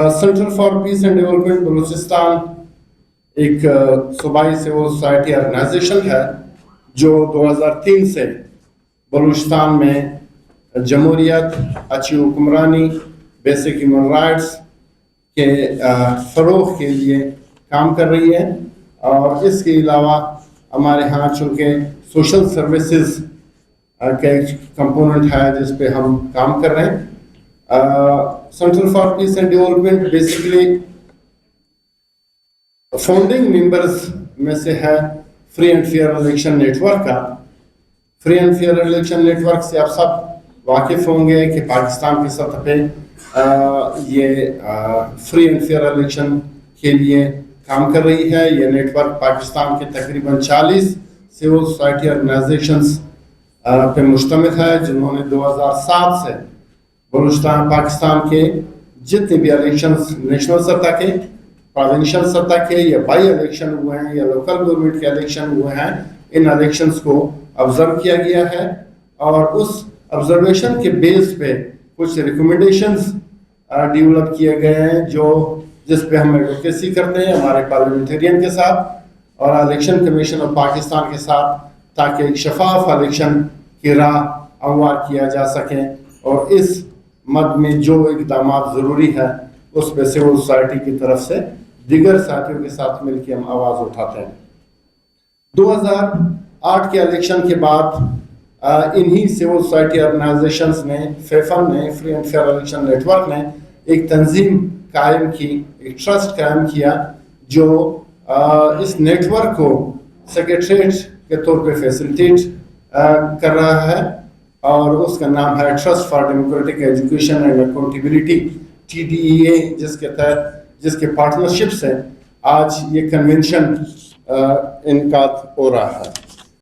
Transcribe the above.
Centre for peace and development Balochistan एक सूबाई civil society organisation है जो 2003 से बलूचिस्तान में जमहूरियत, अच्छी हुक्मरानी, बेसिक ह्यूमन राइट्स के फ़रोग़ के लिए काम कर रही है। और इसके अलावा हमारे यहाँ चूँकि सोशल सर्विसेज का एक कंपोनेंट है जिस पे हम काम कर रहे हैं। Centre for peace and development basically founding members में से है free and fair election network का। Free and fair election network से आप सब वाकिफ होंगे कि पाकिस्तान की सतह पे ये फ्री एंड फेयर इलेक्शन के लिए काम कर रही है। ये नेटवर्क पाकिस्तान के तकरीबन 40 सिविल सोसाइटी ऑर्गेनाइजेशंस पे मुश्तमिल है जिन्होंने 2007 से बलूचिस्तान पाकिस्तान के जितने भी इलेक्शंस नेशनल सतह के, प्रोविंशियल सतह के या बाई इलेक्शन हुए हैं या लोकल गवर्नमेंट के इलेक्शन हुए हैं, इन इलेक्शंस को ऑब्जर्व किया गया है और उस ऑब्जर्वेशन के बेस पे कुछ रिकमेंडेशंस डेवलप किए गए हैं जिस पे हम एडवोकेसी करते हैं हमारे पार्लियामेंटेरियन के साथ और इलेक्शन कमीशन ऑफ पाकिस्तान के साथ, ताकि एक शफाफ इलेक्शन की राह हमवार किया जा सके। और इस मद में जो इक़दाम ज़रूरी है उस पे सिविल सोसाइटी की तरफ से दीगर साथियों के साथ मिलकर हम आवाज़ उठाते हैं। 2008 के इलेक्शन के बाद इन्हीं सिविल सोसाइटी ऑर्गेनाइजेशंस ने, फेफन ने, free and fair election network ने एक तंजीम कायम की, एक ट्रस्ट कायम किया जो इस नेटवर्क को सेक्रेटरीट के तौर पे फैसिलिटेट कर रहा है और उसका नाम है trust for democratic education and accountability, TDEA, जिसके पार्टनरशिप से आज ये कन्वेंशन इनकाद हो रहा है।